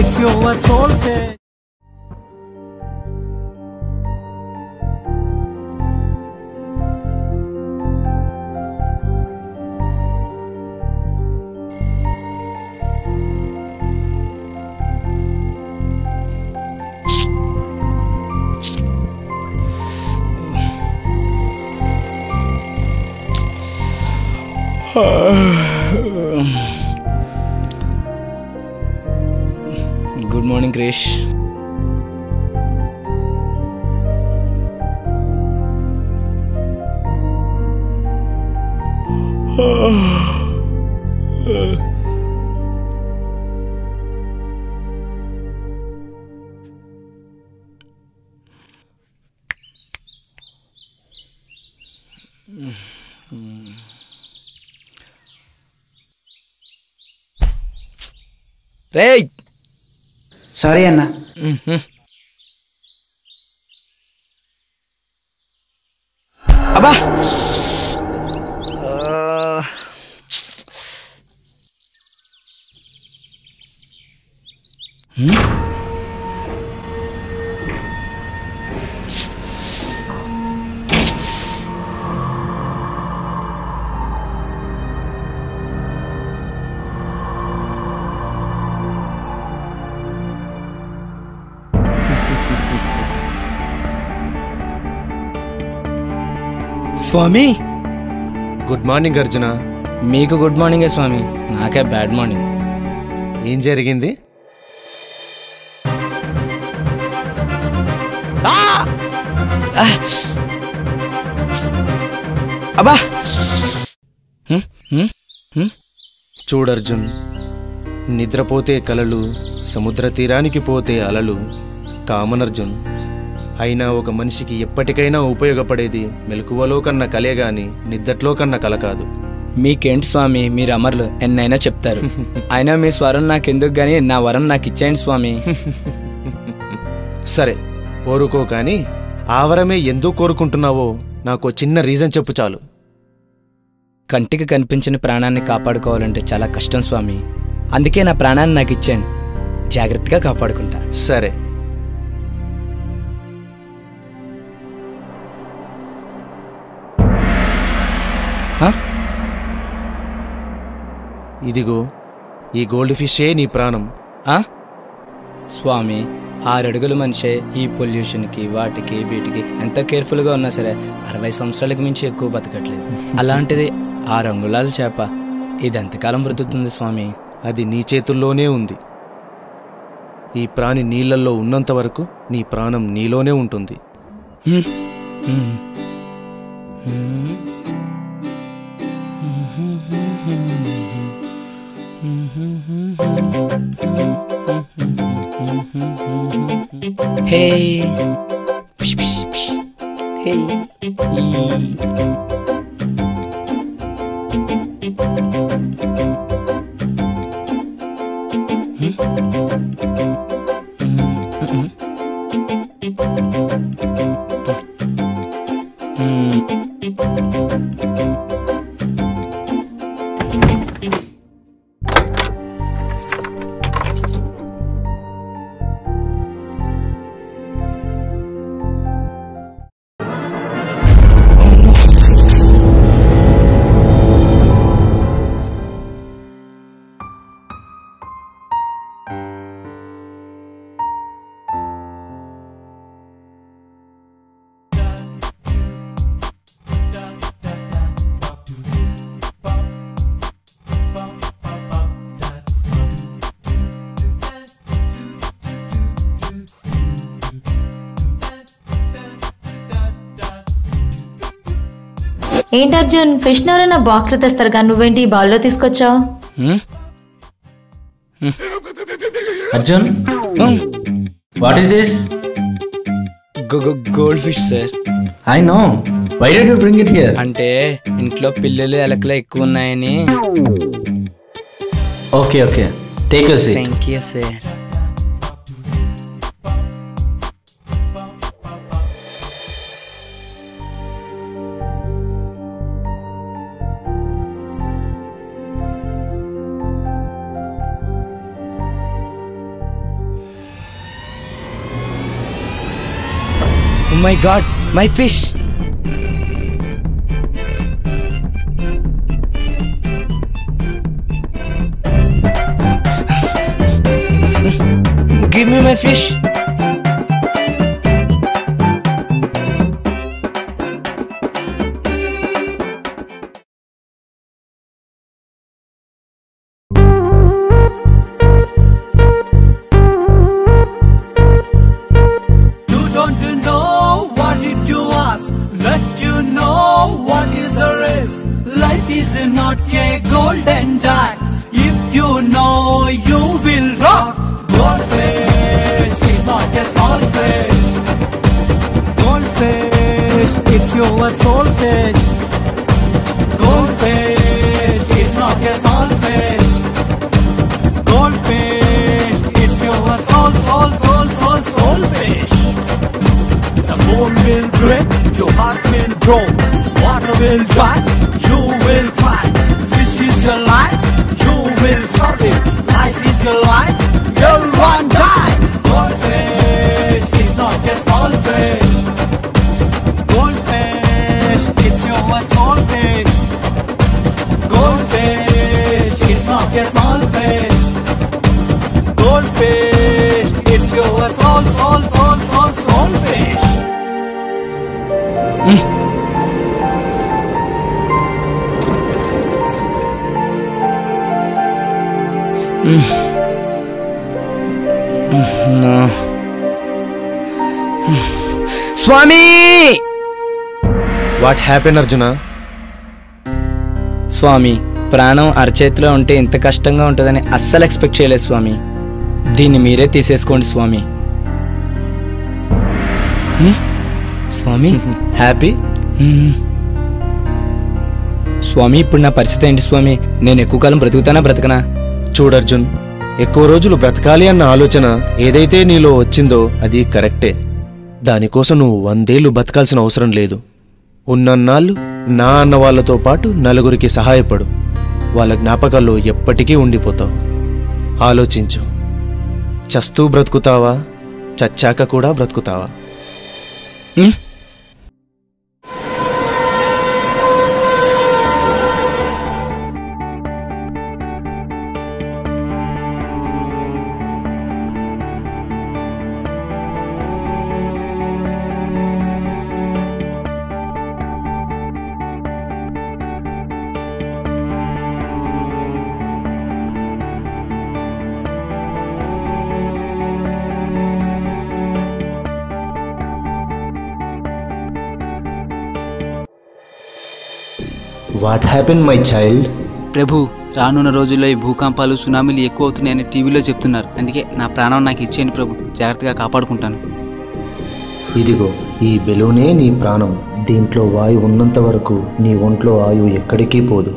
It's your soul fish. Good morning, Krish. Ray! Sorry అన్న. అబ్బా స్వామి. Good morning Arjuna. మీకు good మార్నింగే స్వామి, నాకే బ్యాడ్ మార్నింగ్. ఏం జరిగింది? అబ్బా చూడర్జున్, నిద్రపోతే కలలు, సముద్ర తీరానికి పోతే అలలు కామన్ అర్జున్. అయినా ఒక మనిషికి ఎప్పటికైనా ఉపయోగపడేది మెలకువలో కన్న కలే గాని నిద్దట్లో కన్న కల కాదు. మీకేంటి స్వామి, మీరు అమర్లు ఎన్నైనా చెప్తారు. అయినా మీ స్వరం నాకెందుకు గాని నా వరం నాకు ఇచ్చేయండి స్వామి. సరే కోరుకో, కానీ ఆ వరమే ఎందుకు కోరుకుంటున్నావో నాకు చిన్న రీజన్ చెప్పు చాలు. కంటికి కనిపించిన ప్రాణాన్ని కాపాడుకోవాలంటే చాలా కష్టం స్వామి. అందుకే నా ప్రాణాన్ని నాకు ఇచ్చేయండి, జాగ్రత్తగా కాపాడుకుంటా. సరే, ఇదిగో ఈ గోల్డ్ ఫిషే నీ ప్రాణం. స్వామి, 6 అడుగుల మనిషే ఈ పొల్యూషన్కి వాటికి వీటికి ఎంత కేర్ఫుల్గా ఉన్నా సరే 60 సంవత్సరాలకు మించి ఎక్కువ బతకట్లేదు. అలాంటిది 6 అంగుళాల చేప ఇది ఎంతకాలం బ్రతుకుతుంది స్వామి? అది నీ చేతుల్లోనే ఉంది. ఈ ప్రాణి నీళ్లలో ఉన్నంత వరకు నీ ప్రాణం నీలోనే ఉంటుంది. Hey. Hey. ఏంటి అర్జున్, ఫిష్ ఎవరైనా బాక్స్ లో తెస్తారు కానీ నువ్వేంటి బాల్లో తీసుకొచ్చావు? Arjun, what is this? Goldfish sir. I know, why did you bring it here? అంటే ఇంట్లో పిల్లలు ఎలకలు ఎక్కువ ఉన్నాయని. Okay okay, take your seat. Thank you sir. Oh my God, my fish! Give me my fish. You don't know what did you ask? Let you know what is the risk. Life is not a golden duck. If you know, you will rock. Goldfish is not a small fish. Goldfish, it's your soul fish. Goldfish is not a small fish. Goldfish, it's your soul fish. The moon will break, your heart will grow. Water will dry, you will cry. Fish is your life, you will serve it. Life is your life, you'll one die. Goldfish is not a small fish. Goldfish, it's your soul fish. Goldfish is not a small fish. Goldfish, it's your soul fish. No. స్వామి! What happen Arjuna? స్వామి, ప్రాణం అరచేతిలో ఉంటే ఇంత కష్టంగా ఉంటుందని అస్సలు expect చేయలేదు స్వామి. దీన్ని మీరే తీసేసుకోండి స్వామి. స్వామి హ్యాపీ? స్వామి, ఇప్పుడు నా పరిస్థితి ఏంటి స్వామి? నేను ఎక్కువ కాలం బ్రతుకుతానా బ్రతకనా? చూడర్జున్, ఎక్కువ రోజులు బ్రతకాలి అన్న ఆలోచన ఏదైతే నీలో వచ్చిందో అది కరెక్టే. దానికోసం నువ్వు 100 ఏళ్ళు బతకాల్సిన అవసరం లేదు. ఉన్నన్నాళ్ళు నా అన్న వాళ్ళతో పాటు నలుగురికి సహాయపడు. వాళ్ళ జ్ఞాపకాల్లో ఎప్పటికీ ఉండిపోతావు. ఆలోచించు, చస్తూ బ్రతుకుతావా, చచ్చాక కూడా బ్రతుకుతావా? What happen my child? ప్రభు, రానున్న రోజుల్లో ఈ భూకంపాలు సునామీలు ఎక్కువ అవుతున్నాయని టీవీలో చెప్తున్నారు. అందుకే నా ప్రాణం నాకు ఇచ్చేయండి ప్రభు, జాగ్రత్తగా కాపాడుకుంటాను. ఇదిగో ఈ బెలూనే నీ ప్రాణం. దీంట్లో వాయువు ఉన్నంత వరకు నీ ఒంట్లో ఆయువు ఎక్కడికి పోదు.